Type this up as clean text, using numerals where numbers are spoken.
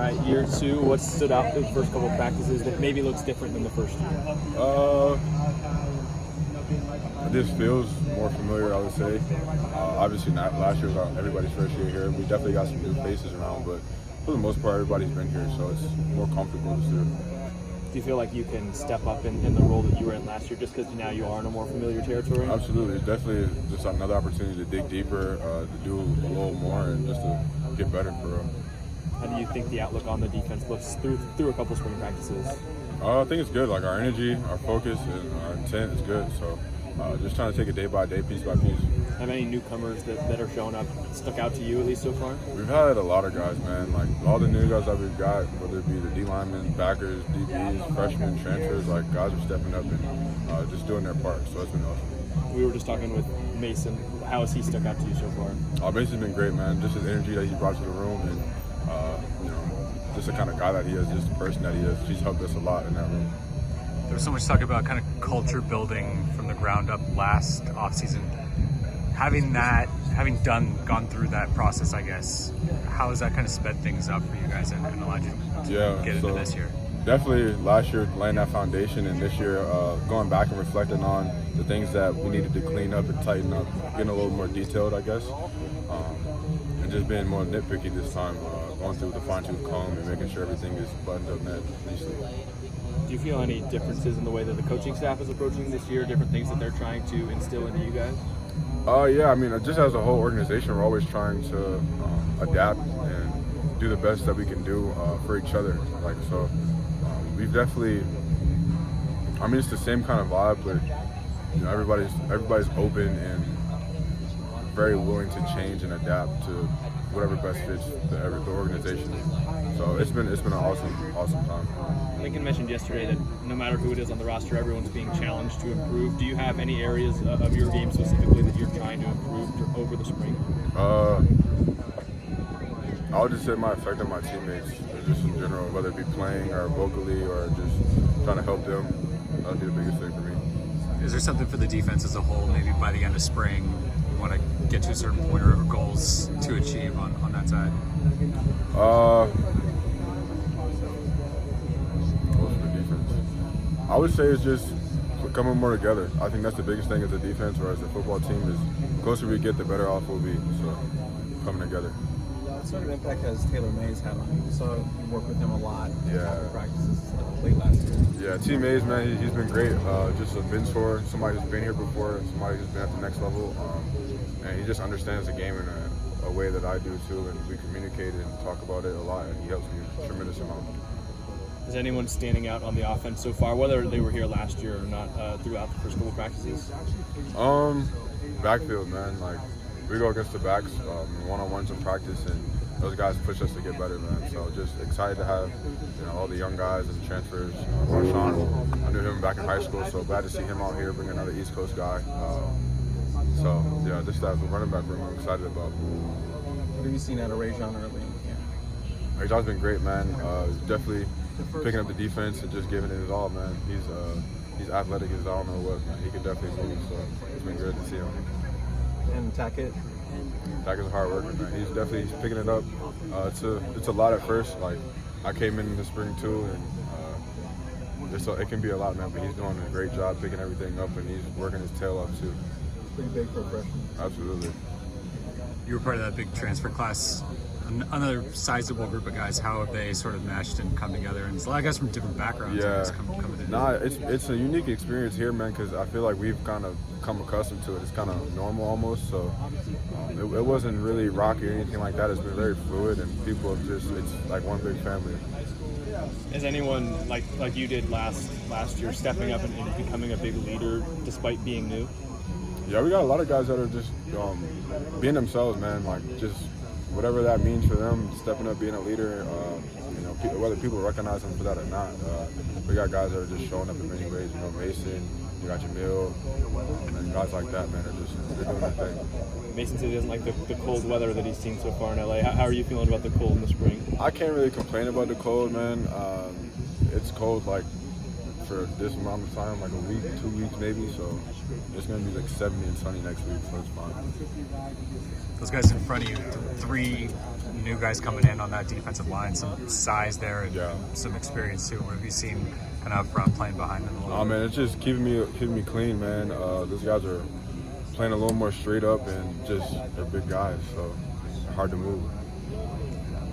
right, year two, what stood out through the first couple of practices that maybe looks different than the first year? This feels more familiar, I would say. Obviously, not last year was everybody's first year here. We definitely got some new faces around, but for the most part, everybody's been here, so it's more comfortable to do. Do you feel like you can step up in the role that you were in last year just because now you are in a more familiar territory? Absolutely. It's definitely just another opportunity to dig deeper, to do a little more, and just to get better for real. How do you think the outlook on the defense looks through a couple spring practices? I think it's good. Like, our energy, our focus, and our intent is good. So just trying to take it day by day, piece by piece. Have any newcomers that are showing up stuck out to you, at least so far? We've had a lot of guys, man. Like, all the new guys that we've got, whether it be the D linemen, backers, DBs, freshmen, transfers, like, guys are stepping up and just doing their part. So it's been awesome. We were just talking with Mason. How has he stuck out to you so far? Mason's been great, man. Just his energy that he brought to the room, and just the kind of guy that he is, just the person that he is. He's helped us a lot in that room. There was so much talk about kind of culture building from the ground up last offseason. Having gone through that process, I guess, how has that kind of sped things up for you guys and allowed you to get into this year? Definitely last year laying that foundation, and this year going back and reflecting on the things that we needed to clean up and tighten up, getting a little more detailed, I guess, and just being more nitpicky this time, going through the fine-tooth comb and making sure everything is buttoned up nicely. Do you feel any differences in the way that the coaching staff is approaching this year, different things that they're trying to instill into you guys? Yeah, I mean, just as a whole organization, we're always trying to adapt and do the best that we can do for each other. Like, so we've definitely, I mean, it's the same kind of vibe, but you know, everybody's open and very willing to change and adapt to whatever best fits the organization. So it's been an awesome time. Lincoln mentioned yesterday that no matter who it is on the roster, everyone's being challenged to improve. Do you have any areas of your game specifically that you're trying to improve over the spring? I would just say my effect on my teammates, just in general, whether it be playing or vocally or just trying to help them. That would be the biggest thing for me. Is there something for the defense as a whole, maybe by the end of spring, you want to get to a certain point or goals to achieve on that side? I would say it's just coming more together. I think that's the biggest thing as a defense or as a football team is the closer we get, the better off we'll be. So coming together. What sort of impact has Taylor Mays had on you? So you work with him a lot in practices late last year. Yeah, T. Mays, man, he's been great. Just a mentor, somebody who's been here before, somebody who's been at the next level. And he just understands the game in a way that I do too. And we communicate and talk about it a lot, and he helps me a tremendous amount. Is anyone standing out on the offense so far, whether they were here last year or not, throughout the first couple practices? Backfield, man. Like, we go against the backs one-on-ones in practice, and those guys push us to get better, man. So just excited to have all the young guys and transfers. Marshawn, I knew him back in high school, so glad to see him out here, bring another East Coast guy. So yeah, just that running back room I'm excited about. What have you seen out of Rajon early in camp? Rajon's been great, man. Definitely picking up the defense and just giving it his all, man. He's athletic as I don't know what, man. He can definitely move, so it's been good to see him. And Tackett? Tackett's a hard worker, man. He's definitely picking it up. It's a lot at first. Like, I came in the spring too, and it can be a lot, man. But he's doing a great job picking everything up, and he's working his tail off too. It's pretty big for a freshman. Absolutely. You were part of that big transfer class. Another sizable group of guys. How have they sort of meshed and come together? And it's a lot of guys from different backgrounds. Yeah. Coming in. Nah, it's a unique experience here, man, because I feel like we've kind of come accustomed to it. It's kind of normal almost, so it wasn't really rocky or anything like that. It's been very fluid, and people have it's like one big family. Is anyone like you did last year stepping up and becoming a big leader despite being new? Yeah, we got a lot of guys that are just being themselves, man. Like, just whatever that means for them, stepping up, being a leader. Whether people recognize them for that or not. We got guys that are just showing up in many ways. Mason, you got Jamil, and guys like that, man, they're doing their thing. Mason said he doesn't like the cold weather that he's seen so far in LA. How are you feeling about the cold in the spring? I can't really complain about the cold, man. It's cold like for this amount of time, like a week, 2 weeks maybe. So it's gonna be like 70 and sunny next week, so it's fine. Those guys in front of you, three new guys coming in on that defensive line, some size there and some experience too. What have you seen kind of up front playing behind them a little bit? Man, it's just keeping me clean, man. Those guys are playing a little more straight up and just they're big guys, so they're hard to move.